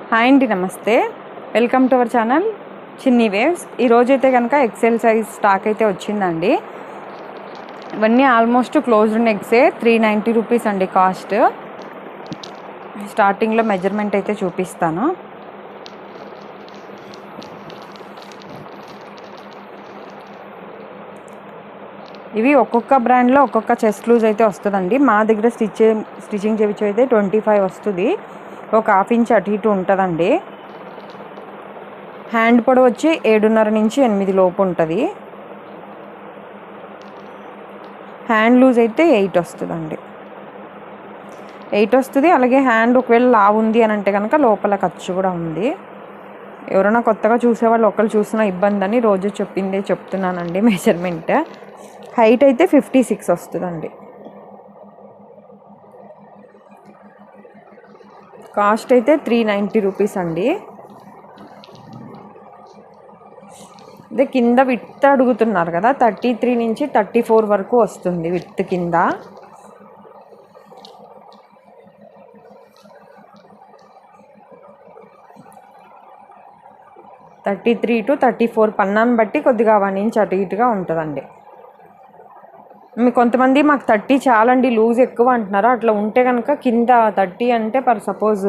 Hi అండి, నమస్తే. Welcome to our channel చిన్ని వేవ్స్. ఈరోజైతే కనుక ఎక్సెల్ సైజ్ స్టాక్ అయితే వచ్చిందండి. ఇవన్నీ ఆల్మోస్ట్ క్లోజ్డ్ నెక్సే. 390 రూపీస్ అండి కాస్ట్. స్టార్టింగ్లో మెజర్మెంట్ అయితే చూపిస్తాను. ఇవి ఒక్కొక్క బ్రాండ్లో ఒక్కొక్క చెస్ట్ లూజ్ అయితే వస్తుందండి. మా దగ్గర స్టిచ్చింగ్ చేయించి అయితే 25 వస్తుంది. ఒక హాఫ్ ఇంచ్ అటు ఇటు ఉంటుందండి. హ్యాండ్ పొడవు వచ్చి 7.5 నుంచి 8 లోపు ఉంటుంది. హ్యాండ్ లూజ్ అయితే 8 వస్తుందండి. 8 వస్తుంది. అలాగే హ్యాండ్ ఒకవేళ లావు ఉంది అని అంటే కనుక లోపల ఖర్చు కూడా ఉంది. ఎవరైనా కొత్తగా చూసేవాళ్ళు ఒకళ్ళు చూసినా ఇబ్బంది అని రోజు చెప్పిందే చెప్తున్నానండి మెజర్మెంట్. హైట్ అయితే 56 వస్తుందండి. కాస్ట్ అయితే 390 రూపీస్ అండి. అదే కింద విత్ అడుగుతున్నారు కదా, 33 నుంచి 34 వరకు వస్తుంది విత్ కింద. (33 to 34) పన్నాన్ని బట్టి కొద్దిగా 1 ఇంచ్ అటు ఇటుగా ఉంటుందండి. కొంతమంది మాకు 30 చాలండి, లూజ్ ఎక్కువ అంటున్నారు. అట్లా ఉంటే కనుక కింద 30 అంటే సపోజ్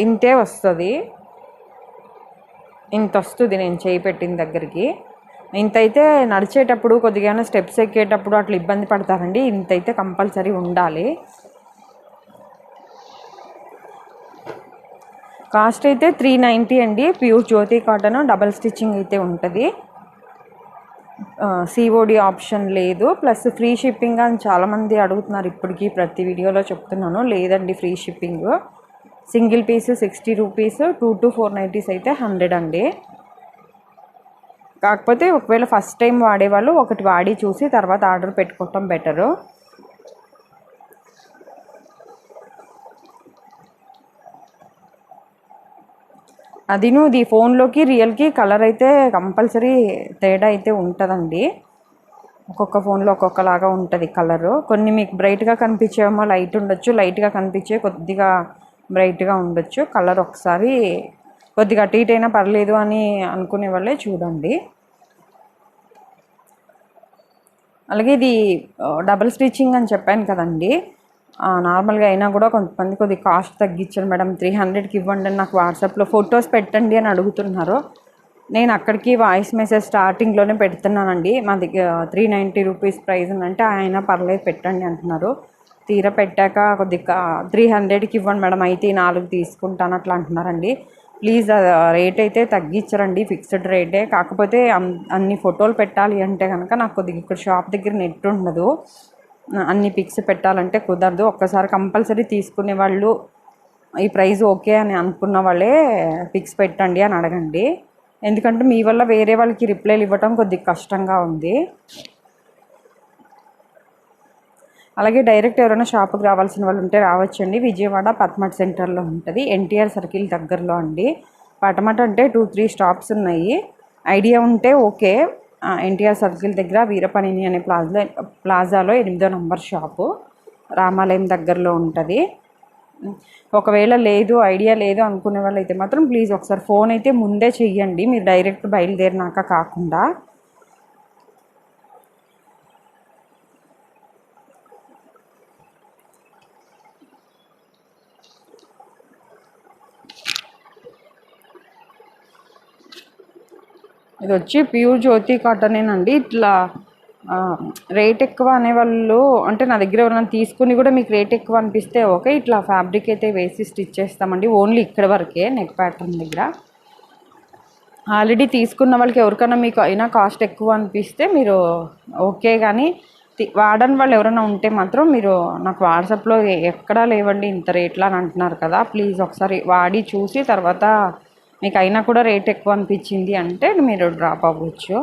ఇంతే వస్తుంది. ఇంత వస్తుంది నేను చేయి పెట్టిన దగ్గరికి. ఇంతైతే నడిచేటప్పుడు కొద్దిగా స్టెప్స్ ఎక్కేటప్పుడు అట్లా ఇబ్బంది పడతారండి. ఇంతైతే కంపల్సరీ ఉండాలి. కాస్ట్ అయితే 390 అండి. Pure Jyothi cotton, double stitching అయితే ఉంటుంది. సిఓడి ఆప్షన్ లేదు. ప్లస్ ఫ్రీ షిప్పింగ్ అని చాలామంది అడుగుతున్నారు. ఇప్పటికీ ప్రతి వీడియోలో చెప్తున్నాను, లేదండి free shipping. Single piece 60 rupees, 2 to 4 nighties అయితే 100 అండి. కాకపోతే ఒకవేళ ఫస్ట్ టైం వాడేవాళ్ళు ఒకటి వాడి చూసి తర్వాత ఆర్డర్ పెట్టుకోవటం బెటరు. అదిను ఇది ఫోన్లోకి రియల్కి కలర్ అయితే కంపల్సరీ తేడా అయితే ఉంటుందండి. ఒక్కొక్క ఫోన్లో ఒక్కొక్కలాగా ఉంటుంది కలరు. కొన్ని మీకు బ్రైట్గా కనిపించేమో లైట్ ఉండొచ్చు, లైట్గా కనిపించే కొద్దిగా బ్రైట్గా ఉండొచ్చు. కలర్ ఒకసారి కొద్దిగా అటు ఇటు అయినా పర్లేదు అని అనుకునే వాళ్ళే చూడండి. అలాగే ఇది డబుల్ స్టిచ్చింగ్ అని చెప్పాను కదండి. నార్మల్గా అయినా కూడా కొంతమంది కొద్దిగా కాస్ట్ తగ్గించారు మేడం, 300కి ఇవ్వండి అని నాకు వాట్సాప్లో ఫొటోస్ పెట్టండి అని అడుగుతున్నారు. నేను అక్కడికి వాయిస్ మెసేజ్ స్టార్టింగ్లోనే పెడుతున్నానండి. మా దగ్గర 390 రూపీస్ ప్రైస్ అంటే ఆయన పర్లేదు పెట్టండి అంటున్నారు. తీరా పెట్టాక కొద్దిగా 300కి ఇవ్వండి మేడం, అయితే 4 తీసుకుంటాను అట్లా అంటున్నారండి. ప్లీజ్ రేట్ అయితే తగ్గించరండి, ఫిక్స్డ్ రేటే. కాకపోతే అన్ని ఫోటోలు పెట్టాలి అంటే కనుక నాకు కొద్దిగా ఇక్కడ షాప్ దగ్గర నెట్ ఉండదు. అన్ని పిక్స్ పెట్టాలంటే కుదరదు. ఒక్కసారి కంపల్సరీ తీసుకునే వాళ్ళు ఈ ప్రైస్ ఓకే అని అనుకున్న వాళ్ళే పిక్స్ పెట్టండి అని అడగండి. ఎందుకంటే మీ వల్ల వేరే వాళ్ళకి రిప్లైలు ఇవ్వటం కొద్దిగా కష్టంగా ఉంది. అలాగే డైరెక్ట్ ఎవరైనా షాప్కి రావాల్సిన వాళ్ళు ఉంటే రావచ్చండి. విజయవాడ పటమట సెంటర్లో ఉంటుంది, ఎన్టీఆర్ సర్కిల్ దగ్గరలో అండి. పటమట అంటే 2-3 స్టాప్స్ ఉన్నాయి. ఐడియా ఉంటే ఓకే. ఎన్టీఆర్ సర్కిల్ దగ్గర వీరపనిని అనే ప్లాజాలో 8వ నంబర్ షాపు, రామాలయం దగ్గరలో ఉంటుంది. ఒకవేళ లేదు, ఐడియా లేదు అనుకునే వాళ్ళు అయితే మాత్రం ప్లీజ్ ఒకసారి ఫోన్ అయితే ముందే చెయ్యండి, మీరు డైరెక్ట్ బయలుదేరినాక కాకుండా. ఇది వచ్చి ప్యూర్ జ్యోతి కాటనేనండి. ఇట్లా రేట్ ఎక్కువ అనేవాళ్ళు అంటే నా దగ్గర ఎవరైనా తీసుకుని కూడా మీకు రేట్ ఎక్కువ అనిపిస్తే ఓకే, ఇట్లా ఫ్యాబ్రిక్ అయితే వేసి స్టిచ్ చేస్తామండి. ఓన్లీ ఇక్కడ వరకే నెక్ ప్యాటర్న్ దగ్గర. ఆల్రెడీ తీసుకున్న వాళ్ళకి ఎవరికైనా మీకు అయినా కాస్ట్ ఎక్కువ అనిపిస్తే మీరు ఓకే, కానీ వాడని వాళ్ళు ఎవరైనా ఉంటే మాత్రం మీరు నాకు వాట్సాప్లో ఎక్కడా లేవండి ఇంత రేట్లా అని అంటున్నారు కదా, ప్లీజ్ ఒకసారి వాడి చూసి తర్వాత మీకు అయినా కూడా రేట్ ఎక్కువ అనిపించింది అంటే మీరు డ్రాప్ అవ్వచ్చు.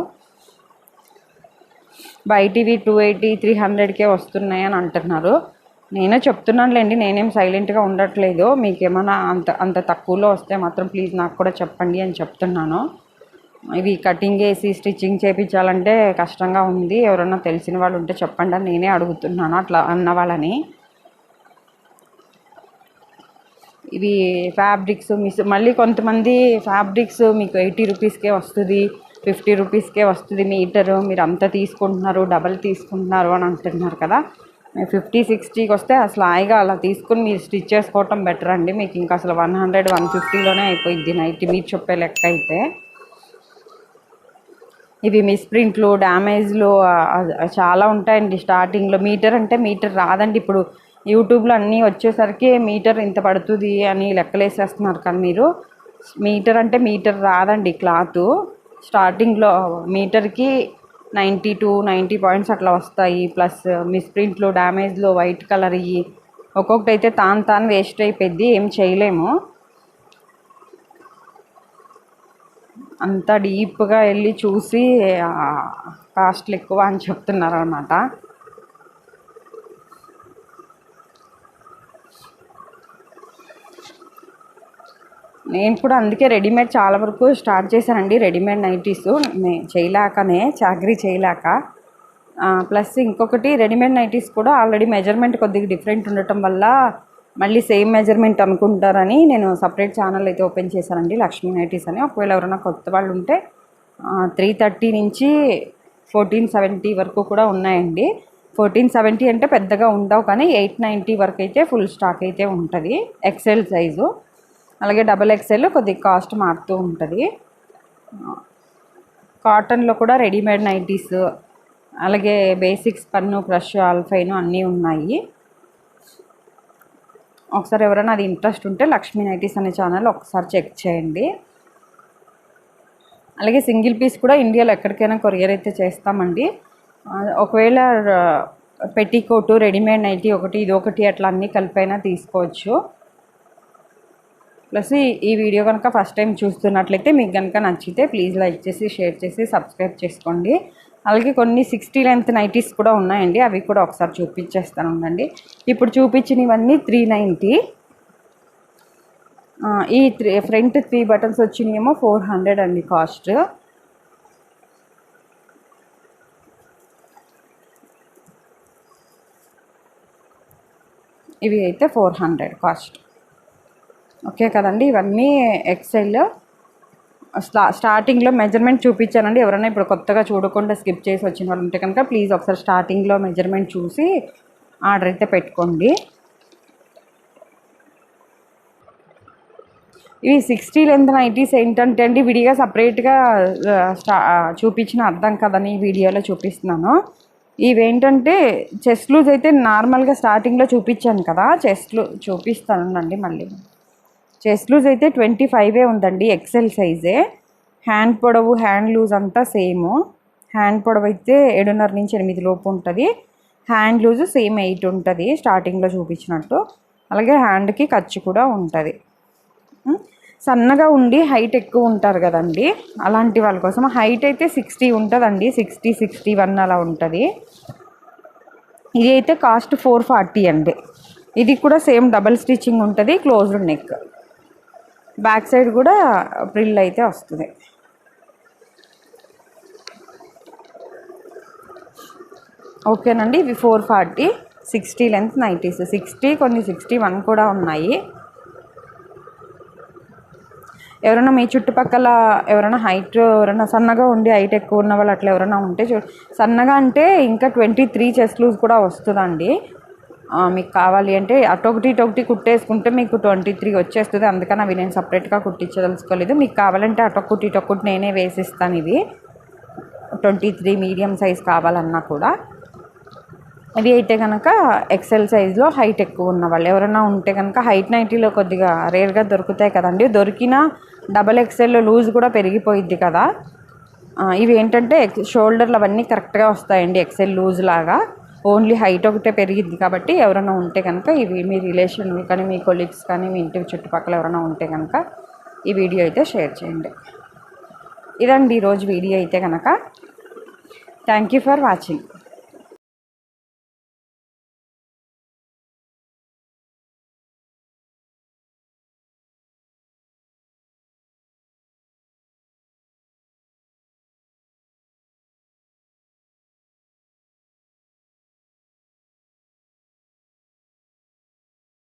బయటివి 280, 300కే వస్తున్నాయి అని అంటున్నారు. నేనే చెప్తున్నానులేండి, నేనేం సైలెంట్గా ఉండట్లేదు. మీకేమైనా అంత తక్కువలో వస్తే మాత్రం ప్లీజ్ నాకు కూడా చెప్పండి అని చెప్తున్నాను. ఇవి కటింగ్ వేసి స్టిచ్చింగ్ చేయించాలంటే కష్టంగా ఉంది, ఎవరైనా తెలిసిన వాళ్ళు ఉంటే చెప్పండి అని నేనే అడుగుతున్నాను అట్లా అన్న వాళ్ళని. ఇవి ఫ్యాబ్రిక్స్ మళ్ళీ కొంతమంది ఫ్యాబ్రిక్స్ మీకు 80 రూపీస్కే వస్తుంది, 50 రూపీస్కే వస్తుంది మీటరు, మీరు అంత తీసుకుంటున్నారు, డబల్ తీసుకుంటున్నారు అని అంటున్నారు కదా. 50-60కి వస్తే అసలు హాయిగా అలా తీసుకుని మీరు స్టిచ్ చేసుకోవటం బెటర్ అండి. మీకు ఇంకా అసలు 100-150లోనే అయిపోయింది నైట్ మీరు చెప్పే లెక్క అయితే. ఇవి మిస్ప్రింట్లు, డ్యామేజ్లు చాలా ఉంటాయండి స్టార్టింగ్లో. మీటర్ అంటే మీటర్ రాదండి. ఇప్పుడు యూట్యూబ్లో అన్నీ వచ్చేసరికి మీటర్ ఇంత పడుతుంది అని లెక్కలేసేస్తున్నారు, కానీ మీరు మీటర్ అంటే మీటర్ రాదండి క్లాత్. స్టార్టింగ్లో మీటర్కి 90 పాయింట్స్ అట్లా వస్తాయి. ప్లస్ మిస్ప్రింట్లు, డ్యామేజ్లు, వైట్ కలర్ ఇవి ఒక్కొక్కటి అయితే తాను వేస్ట్ అయిపోద్ది, ఏం చేయలేము. అంత డీప్గా వెళ్ళి చూసి కాస్ట్లు ఎక్కువ అని చెప్తున్నారు అన్నమాట. నేను కూడా అందుకే రెడీమేడ్ చాలా వరకు స్టార్ట్ చేశానండి. రెడీమేడ్ నైటీస్ చాకరీ చేయలేక. ప్లస్ ఇంకొకటి రెడీమేడ్ నైటీస్ కూడా ఆల్రెడీ మెజర్మెంట్ కొద్దిగా డిఫరెంట్ ఉండటం వల్ల మళ్ళీ సేమ్ మెజర్మెంట్ అనుకుంటారని నేను సపరేట్ ఛానల్ అయితే ఓపెన్ చేశానండి, లక్ష్మీ నైటీస్ అని. ఒకవేళ ఎవరైనా కొత్త వాళ్ళు ఉంటే 330 నుంచి 1470 వరకు కూడా ఉన్నాయండి. 1470 అంటే పెద్దగా ఉండవు, కానీ 890 వరకు అయితే ఫుల్ స్టాక్ అయితే ఉంటుంది. ఎక్సెల్ సైజు, అలాగే XXL కొద్దిగా కాస్ట్ మారుతూ ఉంటుంది. కాటన్లో కూడా రెడీమేడ్ నైటీస్, అలాగే బేసిక్స్, పన్ను, క్రష్, ఆల్ఫైన్ అన్నీ ఉన్నాయి. ఒకసారి ఎవరైనా అది ఇంట్రెస్ట్ ఉంటే లక్ష్మీ నైటీస్ అనే ఛానల్ ఒకసారి చెక్ చేయండి. అలాగే సింగిల్ పీస్ కూడా ఇండియాలో ఎక్కడికైనా కొరియర్ అయితే చేస్తామండి. ఒకవేళ పెట్టికోటు, రెడీమేడ్ నైటీ ఒకటి, ఇది ఒకటి అట్లా అన్నీ కలిపైనా తీసుకోవచ్చు. ప్లస్ ఈ వీడియో కనుక ఫస్ట్ టైం చూస్తున్నట్లయితే మీకు కనుక నచ్చితే ప్లీజ్ లైక్ చేసి, షేర్ చేసి, సబ్స్క్రైబ్ చేసుకోండి. అలాగే కొన్ని 60 లెంత్ నైటీస్ కూడా ఉన్నాయండి, అవి కూడా ఒకసారి చూపించేస్తాను ఉండండి. ఇప్పుడు చూపించినవన్నీ 390. ఈ ఫ్రంట్ 3 బటన్స్ వచ్చినాయేమో 400 అండి కాస్ట్. ఇవి అయితే 400 కాస్ట్. ఓకే కదండి. ఇవన్నీ ఎక్సెల్. స్టార్టింగ్లో మెజర్మెంట్ చూపించానండి. ఎవరైనా ఇప్పుడు కొత్తగా చూడకుండా స్కిప్ చేసి వచ్చిన వాళ్ళు ఉంటే కనుక ప్లీజ్ ఒకసారి స్టార్టింగ్లో మెజర్మెంట్ చూసి ఆర్డర్ అయితే పెట్టుకోండి. ఇవి 60 లెంత్ నైటీస్ ఏంటంటే అండి, విడిగా సపరేట్గా చూపించిన అర్థం కదని వీడియోలో చూపిస్తున్నాను. ఇవేంటంటే చెస్ట్ లూజ్ అయితే నార్మల్గా స్టార్టింగ్లో చూపించాను కదా, చెస్ట్ లూజ్ చూపిస్తానండి మళ్ళీ. చెస్ట్ లూజ్ అయితే 25 ఉందండి, ఎక్సెల్ సైజే. హ్యాండ్ పొడవు, హ్యాండ్ లూజ్ అంతా సేము. హ్యాండ్ పొడవు అయితే 7.5 నుంచి 8 లోపు ఉంటుంది. హ్యాండ్ లూజ్ సేమ్ 8 ఉంటుంది స్టార్టింగ్లో చూపించినట్టు. అలాగే హ్యాండ్కి ఖర్చు కూడా ఉంటుంది. సన్నగా ఉండి హైట్ ఎక్కువ ఉంటారు కదండి, అలాంటి వాళ్ళ కోసం. హైట్ అయితే 60 ఉంటుందండి, 60-61 అలా ఉంటుంది. ఇది అయితే కాస్ట్ 440 అండి. ఇది కూడా సేమ్ డబల్ స్టిచ్చింగ్ ఉంటుంది, క్లోజ్డ్ నెక్. బ్యాక్ సైడ్ కూడా ప్రిల్ అయితే వస్తుంది. ఓకేనండి. ఇవి 440 60 లెంత్ నైటీస్. 60, కొన్ని 61 కూడా ఉన్నాయి. ఎవరైనా మీ చుట్టుపక్కల ఎవరైనా హైట్, ఎవరైనా సన్నగా ఉండి హైట్ ఎక్కువ ఉన్న వాళ్ళు అట్లా ఎవరైనా ఉంటే సన్నగా అంటే ఇంకా 23 చెస్ట్ లూజ్ కూడా వస్తుందండి. మీకు కావాలి అంటే అటొకటి కుట్టేసుకుంటే మీకు 23 వచ్చేస్తుంది. అందుకని అవి నేను సపరేట్గా కుట్టించదలుచుకోలేదు. మీకు కావాలంటే ఇటొకటి నేనే వేసిస్తాను. ఇవి 23 మీడియం సైజ్ కావాలన్నా కూడా. ఇవి అయితే కనుక ఎక్సెల్ సైజ్లో హైట్ ఎక్కువ ఉన్న వాళ్ళు ఎవరైనా ఉంటే కనుక, హైట్ నైటీలో కొద్దిగా రేర్గా దొరుకుతాయి కదండి, దొరికినా XXL లూజ్ కూడా పెరిగిపోయిద్ది కదా. ఇవి ఏంటంటే షోల్డర్లు అవన్నీ కరెక్ట్గా వస్తాయండి ఎక్సెల్ లూజ్ లాగా. ఓన్లీ హైట్ ఒకటే పెరిగిద్ది కాబట్టి ఎవరైనా ఉంటే కనుక ఇవి మీ రిలేషన్ కానీ, మీ కొలీగ్స్ కానీ, మీ ఇంటి చుట్టుపక్కల ఎవరైనా ఉంటే కనుక ఈ వీడియో అయితే షేర్ చేయండి. ఇదండి ఈరోజు వీడియో అయితే కనుక. Thank you for watching.